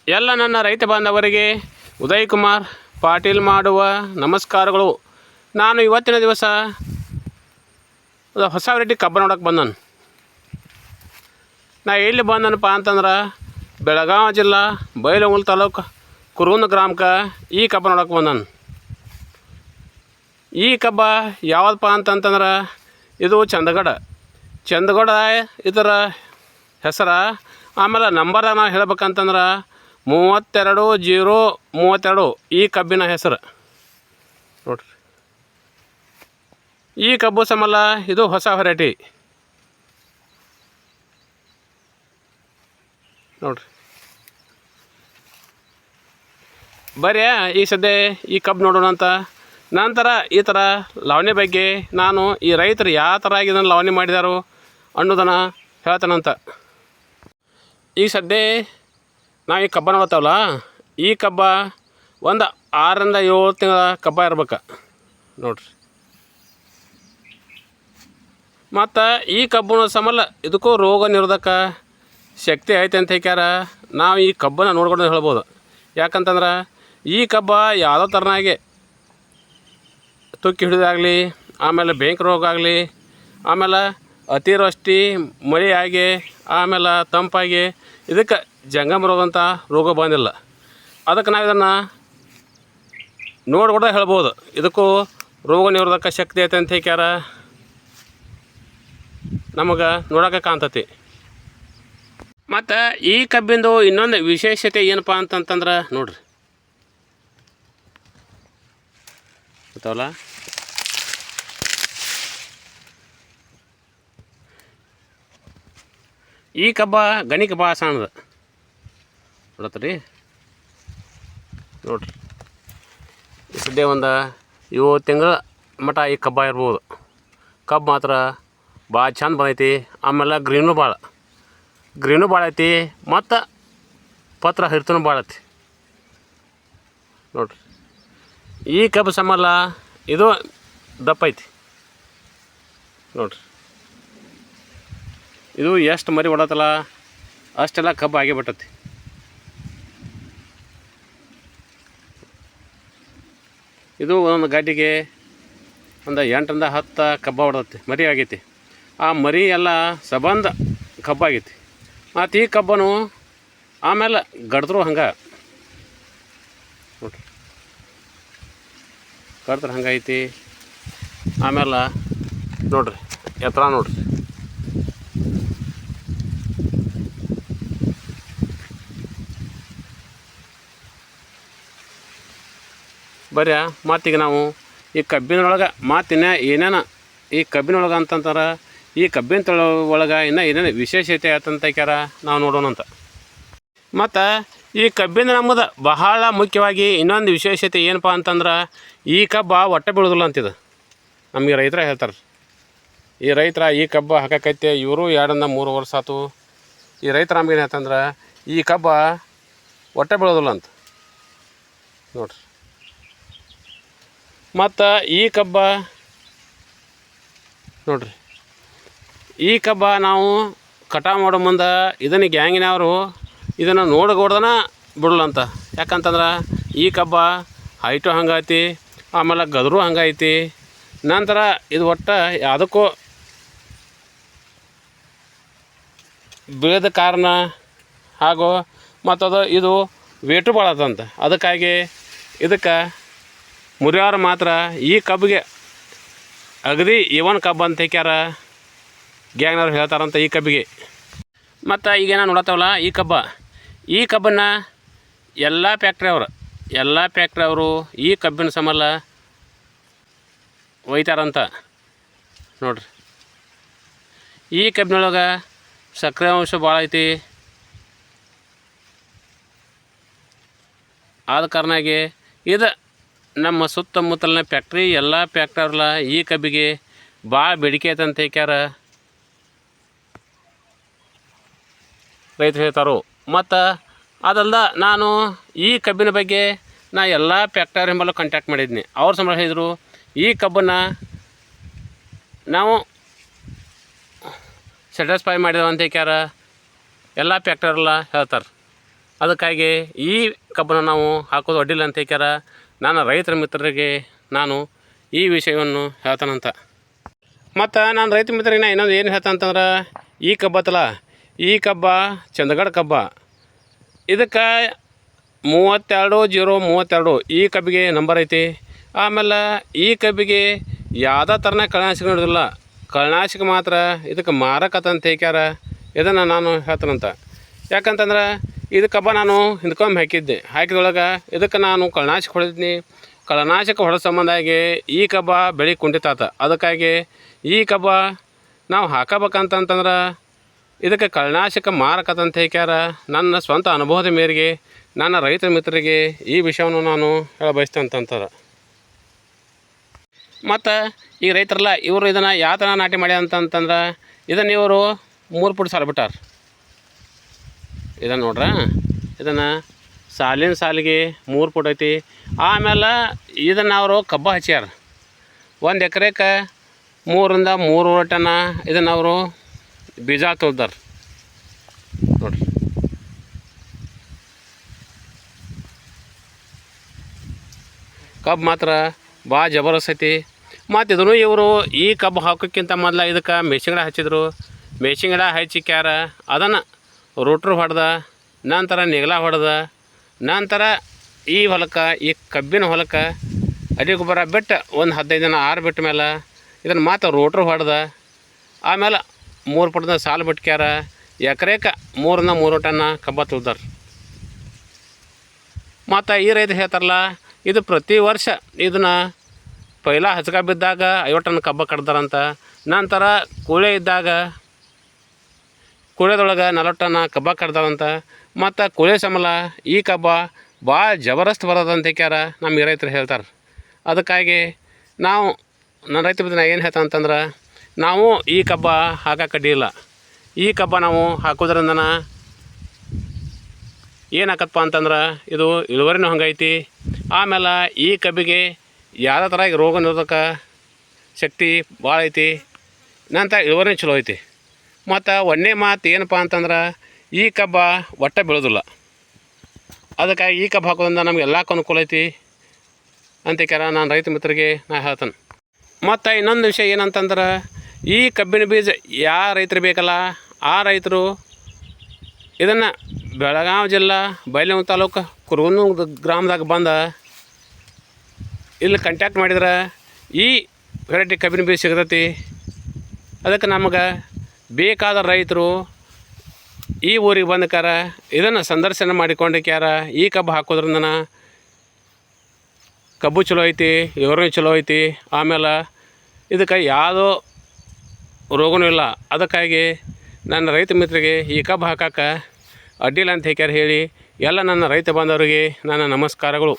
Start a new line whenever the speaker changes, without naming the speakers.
ಎಲ್ಲ ನನ್ನ ರೈತ ಬಾಂಧವರಿಗೆ ಉದಯ್ ಕುಮಾರ್ ಪಾಟೀಲ್ ಮಾಡುವ ನಮಸ್ಕಾರಗಳು. ನಾನು ಇವತ್ತಿನ ದಿವಸ ಹೊಸ ವೆರೈಟಿ ಕಬ್ಬು ನೋಡೋಕೆ ಬಂದನು. ನಾ ಎಲ್ಲಿ ಬಂದನಪ್ಪ ಅಂತಂದ್ರೆ ಬೆಳಗಾವಿ ಜಿಲ್ಲಾ ಬೈಲಹೊಂಗಲ ತಾಲೂಕು ಕುರುಂದ ಗ್ರಾಮಕ್ಕೆ ಈ ಕಬ್ಬು ನೋಡೋಕೆ ಬಂದನು. ಈ ಕಬ್ಬ ಯಾವುದಪ್ಪ ಅಂತಂತಂದ್ರೆ ಇದು ಚಂದಗಡ ಇದರ ಹೆಸರು. ಆಮೇಲೆ ನಂಬರ್ ನಾವು ಹೇಳ್ಬೇಕಂತಂದ್ರೆ 32-032 ಈ ಕಬ್ಬಿನ ಹೆಸರು ನೋಡ್ರಿ. ಈ ಕಬ್ಬು ಸಮಲ ಇದು ಹೊಸ ವೆರೈಟಿ ನೋಡ್ರಿ. ಬರೀ ಈ ಸದ್ಯ ಈ ಕಬ್ಬು ನೋಡೋಣ ಅಂತ. ನಂತರ ಈ ಥರ ಲಾವಣಿ ಬಗ್ಗೆ ನಾನು ಈ ರೈತರು ಯಾವ ಥರ ಇದನ್ನು ಲಾವಣಿ ಮಾಡಿದಾರೋ ಅನ್ನೋದನ್ನು ಹೇಳ್ತಾನಂತ. ಈ ಸದ್ಯ ನಾವು ಈ ಕಬ್ಬ ನೋಡ್ತಾವಲ್ಲ, ಈ ಕಬ್ಬ ಒಂದು 6-7 ತಿಂಗಳ ಕಬ್ಬ ಇರ್ಬೇಕು ನೋಡ್ರಿ. ಮತ್ತು ಈ ಕಬ್ಬು ಸಮಲ ಇದಕ್ಕೂ ರೋಗ ನಿರೋಧಕ ಶಕ್ತಿ ಐತೆ ಅಂತ ಹೇಳ್ಯಾರ. ನಾವು ಈ ಕಬ್ಬನ್ನು ನೋಡ್ಕೊಂಡು ಹೇಳ್ಬೋದು. ಯಾಕಂತಂದ್ರೆ ಈ ಕಬ್ಬ ಯಾವುದೋ ಥರನಾಗೆ ತುಕ್ಕಿ ಹಿಡಿದಾಗಲಿ, ಆಮೇಲೆ ಬೆಂಕಿ ರೋಗ ಆಗಲಿ, ಆಮೇಲೆ ಅತಿವೃಷ್ಟಿ ಮಳೆ ಆಗಿ, ಆಮೇಲೆ ತಂಪಾಗಿ ಇದಕ್ಕೆ ಜಂಗಮ ರೋಗ ಅಂತ ರೋಗ ಬಂದಿಲ್ಲ. ಅದಕ್ಕೆ ನಾವು ಇದನ್ನು ನೋಡ್ಕೊಂಡು ಹೇಳ್ಬೋದು. ಇದಕ್ಕೂ ರೋಗ ನಿರೋಧಕ ಶಕ್ತಿ ಐತೆ ಅಂತ ಹೇಳ್ಯಾರ. ನಮಗೆ ನೋಡೋಕೆ ಕಾಣ್ತತಿ. ಮತ್ತು ಈ ಕಬ್ಬಿಂದು ಇನ್ನೊಂದು ವಿಶೇಷತೆ ಏನಪ್ಪ ಅಂತಂತಂದ್ರೆ ನೋಡ್ರಿ, ಗೊತ್ತವಲ್ಲ, ಈ ಕಬ್ಬ ಗಣಿಕ ಭಾಳ ಸಣ್ಣದು ನೋಡತ್ತೀರಿ ನೋಡ್ರಿ. ಈ ಸದ್ಯ ಒಂದು 7 ತಿಂಗಳ ಮಟ ಈ ಕಬ್ಬ ಇರ್ಬೋದು. ಕಬ್ಬು ಮಾತ್ರ ಭಾಳ ಚಂದ ಬಂದೈತಿ. ಆಮೇಲೆ ಗ್ರೀನು ಭಾಳ ಐತಿ. ಮತ್ತು ಪತ್ರ ಹರಿತನೂ ಭಾಳ ಐತಿ ನೋಡ್ರಿ. ಈ ಕಬ್ಬು ಸಮಲ ಇದು ದಪ್ಪ ಐತಿ ನೋಡ್ರಿ. ಇದು ಎಷ್ಟು ಮರಿ ಹೊಡತ್ತಲ್ಲ ಅಷ್ಟೆಲ್ಲ ಕಬ್ಬು ಆಗಿಬಿಟ್ಟತಿ. ಇದು ಒಂದು ಗಡ್ಡಿಗೆ ಒಂದು 8-10 ಕಬ್ಬ ಹೊಡೆದತಿ, ಮರಿ ಆಗೈತಿ. ಆ ಮರಿ ಎಲ್ಲ ಸಬಂಧ ಕಬ್ಬಾಗೈತಿ. ಮತ್ತು ಈ ಕಬ್ಬನು ಆಮೇಲೆ ಗಡ್ದ್ರು ಹಂಗೆ ನೋಡ್ರಿ, ಗಡ್ದ್ರೆ ಹಂಗೈತಿ. ಆಮೇಲೆ ನೋಡ್ರಿ ಎತ್ತರ ನೋಡ್ರಿ. ಬರೀ ಮತ್ತೀಗ ನಾವು ಈ ಕಬ್ಬಿನೊಳಗೆ ಮತ್ತಿನ್ನ ಏನೇನು ಈ ಕಬ್ಬಿನೊಳಗೆ ಅಂತಂತಾರೆ, ಈ ಕಬ್ಬಿನ ಒಳಗೆ ಇನ್ನೂ ಏನೇನು ವಿಶೇಷತೆ ಆಯ್ತಂತ ನಾವು ನೋಡೋಣ ಅಂತ. ಮತ್ತು ಈ ಕಬ್ಬಿನ ನಮ್ಮದು ಬಹಳ ಮುಖ್ಯವಾಗಿ ಇನ್ನೊಂದು ವಿಶೇಷತೆ ಏನಪ್ಪ ಅಂತಂದ್ರೆ, ಈ ಕಬ್ಬ ಒಟ್ಟೆ ಬೀಳೋದಿಲ್ಲ ಅಂತಿದ್ದು ನಮಗೆ ರೈತರ ಹೇಳ್ತಾರೆ. ಈ ರೈತರ ಈ ಕಬ್ಬ ಹಾಕೈತೆ ಇವರು 2-3 ವರ್ಷ ಆಯ್ತು. ಈ ರೈತರ ನಮ್ಗೇನು ಹೇಳ್ತಂದ್ರೆ ಈ ಕಬ್ಬ ಒಟ್ಟೆ ಬೀಳೋದಿಲ್ಲ ಅಂತ ನೋಡ್ರಿ. ಮತ್ತು ಈ ಕಬ್ಬ ನೋಡ್ರಿ, ಈ ಕಬ್ಬ ನಾವು ಕಟಾವು ಮಾಡೋ ಮುಂದೆ ಇದನ್ನು ಗ್ಯಾಂಗಿನವರು ಇದನ್ನು ನೋಡ್ಕೊಡ್ದನ ಬಿಡಲಂತ. ಯಾಕಂತಂದ್ರೆ ಈ ಕಬ್ಬ ಹೈಟು ಹಂಗೈತಿ, ಆಮೇಲೆ ಗದರು ಹಂಗೈತಿ. ನಂತರ ಇದು ಒಟ್ಟು ಯಾವುದಕ್ಕೂ ಬೀಳದ ಕಾರಣ ಹಾಗೂ ಮತ್ತದು ಇದು ವೇಟು ಭಾಳ ಆತಂತ. ಅದಕ್ಕಾಗಿ ಇದಕ್ಕೆ ಮುರಿಯೋರು ಮಾತ್ರ ಈ ಕಬ್ಬಿಗೆ ಅಗದಿ ಇವನ್ ಕಬ್ಬು ಅಂತ ಹೇಳ್ಯಾರ ಗ್ಯಾಂಗ್ನವ್ರು ಹೇಳ್ತಾರಂತ ಈ ಕಬ್ಬಿಗೆ. ಮತ್ತು ಈಗೇನೋ ನೋಡತ್ತವಲ್ಲ ಈ ಕಬ್ಬನ್ನು ಎಲ್ಲ ಫ್ಯಾಕ್ಟ್ರಿ ಅವರು ಈ ಕಬ್ಬಿನ ಸಮಲ ಒಯ್ತಾರಂತ ನೋಡ್ರಿ. ಈ ಕಬ್ಬಿನೊಳಗೆ ಸಕ್ಕರೆ ಅಂಶ ಭಾಳ ಐತಿ. ಆದ ಕಾರಣಾಗಿ ಇದು ನಮ್ಮ ಸುತ್ತಮುತ್ತಲಿನ ಫ್ಯಾಕ್ಟ್ರಿ ಎಲ್ಲ ಫ್ಯಾಕ್ಟ್ರಿಯವ್ರಲ್ಲ ಈ ಕಬ್ಬಿಗೆ ಭಾಳ ಬೇಡಿಕೆ ಐತಂತ ಹೇಳ್ಯಾರ ರೈತರು ಹೇಳ್ತಾರೋ. ಮತ್ತು ಅದಲ್ದ ನಾನು ಈ ಕಬ್ಬಿನ ಬಗ್ಗೆ ಎಲ್ಲ ಫ್ಯಾಕ್ಟರಿ ಮೇಲೆ ಕಾಂಟ್ಯಾಕ್ಟ್ ಮಾಡಿದ್ನಿ. ಅವ್ರು ಸಂಬಳ ಹೇಳಿದರು ಈ ಕಬ್ಬನ್ನು ನಾವು ಸ್ಯಾಟಿಸ್ಫೈ ಮಾಡಿದೇವೆ ಅಂತ ಹೇಳ್ಯಾರ ಎಲ್ಲ ಫ್ಯಾಕ್ಟರಿಯಲ್ಲ ಹೇಳ್ತಾರೆ. ಅದಕ್ಕಾಗಿ ಈ ಕಬ್ಬನ್ನು ನಾವು ಹಾಕೋದು ಅಡ್ಡಿಲ್ಲ ಅಂತ ಹೇಳ್ಯಾರ. ನಾನು ರೈತರ ಮಿತ್ರರಿಗೆ ನಾನು ಈ ವಿಷಯವನ್ನು ಹೇಳ್ತಾನಂತ. ಮತ್ತು ನಾನು ರೈತ ಮಿತ್ರರಿಗೆ ಇನ್ನೊಂದು ಏನು ಹೇಳ್ತಾನಂತಂದ್ರೆ, ಈ ಕಬ್ಬತ್ತಲ್ಲ, ಈ ಕಬ್ಬ ಚಂದಗಡ ಕಬ್ಬ. ಇದಕ್ಕೆ 32-032 ಈ ಕಬ್ಬಿಗೆ ನಂಬರ್ ಐತಿ. ಆಮೇಲೆ ಈ ಕಬ್ಬಿಗೆ ಯಾವುದೇ ಥರನೇ ಕಳೆನಾಶಕ ನೋಡೋದಿಲ್ಲ, ಕಳೆನಾಶಕ ಮಾತ್ರ ಇದಕ್ಕೆ ಮಾರಕತ್ತ ಅಂತ ಹೇಳ್ಯಾರ. ಇದನ್ನು ನಾನು ಹೇಳ್ತಾನಂತ. ಯಾಕಂತಂದ್ರೆ ಇದು ಕಬ್ಬ ನಾನು ಹಿಂದ್ಕೊಮ್ಮೆ ಹಾಕಿದೊಳಗೆ ಇದಕ್ಕೆ ನಾನು ಕಳೆನಾಶಕ ಹೊಡೆದಿದ್ನಿ. ಕಳೆನಾಶಕ ಹೊಡೆದ ಸಂಬಂಧಾಗಿ ಈ ಕಬ್ಬ ಬೆಳೆ ಕುಂಠಿತಾತ. ಅದಕ್ಕಾಗಿ ಈ ಕಬ್ಬ ನಾವು ಹಾಕಬೇಕಂತಂದ್ರೆ ಇದಕ್ಕೆ ಕಳೆನಾಶಕ ಮಾರಕತ್ತ ಅಂತ ಹೇಳ್ಯಾರ. ನನ್ನ ಸ್ವಂತ ಅನುಭವದ ಮೇರೆಗೆ ನನ್ನ ರೈತ ಮಿತ್ರರಿಗೆ ಈ ವಿಷಯವನ್ನು ನಾನು ಹೇಳ ಬಯಸ್ತೇನೆ. ಮತ್ತು ಈ ರೈತರಲ್ಲ ಇವರು ಇದನ್ನು ಯಾವ ಥರ ನಾಟಿ ಮಾಡ್ಯಾರ ಅಂತಂದ್ರೆ, ಇದನ್ನು ಇವರು 3 ಫುಟ್ ಸಾಲು ಬಿಟ್ಟಾರ. ಇದನ್ನು ನೋಡ್ರ, ಇದನ್ನು ಸಾಲಿನ ಸಾಲಿಗೆ 3 ಫುಟ್ ಐತಿ. ಆಮೇಲೆ ಇದನ್ನು ಅವರು ಕಬ್ಬ ಹಚ್ಚಾರ. 1 ಎಕರೆಗೆ 3ರಿಂದ 3.5 ಟನ್ ಇದನ್ನು ಅವರು ಬೀಜ ತೊಳ್ದಾರ ನೋಡ್ರಿ. ಕಬ್ಬು ಮಾತ್ರ ಭಾಳ ಜಬರ್ದಸ್ತ್ ಐತಿ. ಮತ್ತು ಇದನ್ನು ಇವರು ಈ ಕಬ್ಬು ಹಾಕೋಕ್ಕಿಂತ ಮೊದಲು ಇದಕ್ಕೆ ಮೆಣಸಿನ ಗಿಡ ಹಚ್ಚಿದ್ರು. ಮೆಣಸಿನ ಗಿಡ ಹಚ್ಚಿಕ್ಯಾರ, ಅದನ್ನು ರೋಟ್ರು ಹೊಡೆದ ನಂತರ ನೆಗಲ ಹೊಡೆದ ನಂತರ ಈ ಹೊಲಕ್ಕೆ, ಈ ಕಬ್ಬಿನ ಹೊಲಕ್ಕೆ ಅಡಿ ಗೊಬ್ಬರ ಬಿಟ್ಟು ಒಂದು 15 ದಿನ ಆರು ಬಿಟ್ಟ ಮೇಲೆ ಇದನ್ನು ಮಾತ್ರ ರೋಟ್ರು ಹೊಡೆದ ಆಮೇಲೆ 3 ಫುಟ್ದ ಸಾಲು ಬಿಟ್ಕ್ಯಾರ. ಎಕರೆಗೆ 3ರಿಂದ 3 ಟನ್ ಕಬ್ಬ ತುಳ್ದಾರ. ಮತ್ತು ಈ ರೈತ ಹೇಳ್ತಾರಲ್ಲ, ಇದು ಪ್ರತಿ ವರ್ಷ ಇದನ್ನು ಪೈಲ ಹಚ್ಕ ಬಿದ್ದಾಗ 50 ಟನ್ ಕಬ್ಬ ಕಡ್ದಾರಂತ. ನಂತರ ಕೂಳೆ ಇದ್ದಾಗ ಕೂಳೆದೊಳಗೆ 40 ಟನ್ ಕಬ್ಬ ಕಡ್ದಾರಂತ. ಮತ್ತು ಕೂಳೆ ಸಂಬಳ ಈ ಕಬ್ಬ ಭಾಳ ಜಬರ್ದಸ್ತ್ ಬರೋದಂತ ಹೇಳ್ಯಾರ ನಮ್ಮ ಈ ರೈತರು ಹೇಳ್ತಾರೆ. ಅದಕ್ಕಾಗಿ ನಾವು ನನ್ನ ರೈತ ಬಿದ್ದು ಏನು ಹೇಳ್ತಾನೆ ಅಂತಂದ್ರೆ, ನಾವು ಈ ಕಬ್ಬ ಹಾಕಕ್ಕೆ ಅಡ್ಡಿಯಿಲ್ಲ. ಈ ಕಬ್ಬ ನಾವು ಹಾಕೋದ್ರಿಂದ ಏನಾಕತ್ತಪ್ಪ ಅಂತಂದ್ರೆ ಇದು ಇಳುವರಿನೂ ಹಂಗೈತಿ. ಆಮೇಲೆ ಈ ಕಬ್ಬಿಗೆ ಯಾವುದೇ ಥರ ರೋಗ ನಿರೋಧಕ ಶಕ್ತಿ ಭಾಳ ಐತಿ. ನಂತರ ಇಳುವರಿನೂ ಚಲೋ ಐತಿ. ಮತ್ತು ಒಂದೇ ಮಾತು ಏನಪ್ಪ ಅಂತಂದ್ರೆ, ಈ ಕಬ್ಬ ಒಟ್ಟೆ ಬೀಳೋದಿಲ್ಲ. ಅದಕ್ಕಾಗಿ ಈ ಕಬ್ಬು ಹಾಕೋದ್ರಿಂದ ನಮ್ಗೆ ಎಲ್ಲಕ್ಕೂ ಅನುಕೂಲ ಐತಿ ಅಂತ ನಾನು ರೈತ ಮಿತ್ರರಿಗೆ ನಾ ಹೇಳ್ತಾನೆ. ಮತ್ತು ಇನ್ನೊಂದು ವಿಷಯ ಏನಂತಂದ್ರೆ, ಈ ಕಬ್ಬಿನ ಬೀಜ ಯಾವ ರೈತರು ಬೇಕಲ್ಲ ಆ ರೈತರು ಇದನ್ನು ಬೆಳಗಾವಿ ಜಿಲ್ಲಾ ಬೈಲಹೊಂಗಲ ತಾಲೂಕು ಕುರುಗನೂರು ಗ್ರಾಮದಾಗ ಬಂದು ಇಲ್ಲಿ ಕಾಂಟ್ಯಾಕ್ಟ್ ಮಾಡಿದ್ರೆ ಈ ವೆರೈಟಿ ಕಬ್ಬಿನ ಬೀಜ ಸಿಗ್ತೈತಿ. ಅದಕ್ಕೆ ನಮಗೆ ಬೇಕಾದ ರೈತರು ಈ ಊರಿಗೆ ಬಂದಕ್ಕಾರ ಇದನ್ನು ಸಂದರ್ಶನ ಮಾಡಿಕೊಂಡಕ್ಯಾರ. ಈ ಕಬ್ಬು ಹಾಕೋದ್ರಿಂದ ಕಬ್ಬು ಚಲೋ ಐತಿ, ಇಳುವರಿ ಚಲೋ ಐತಿ. ಆಮೇಲೆ ಇದಕ್ಕೆ ಯಾವುದೋ ರೋಗನೂ ಇಲ್ಲ. ಅದಕ್ಕಾಗಿ ನನ್ನ ರೈತ ಮಿತ್ರರಿಗೆ ಈ ಕಬ್ಬು ಹಾಕಕ್ಕೆ ಅಡ್ಡಿಲ್ಲ ಅಂತ ಹೇಳಿ ಎಲ್ಲ ನನ್ನ ರೈತ ಬಾಂಧವರಿಗೆ ನನ್ನ ನಮಸ್ಕಾರಗಳು.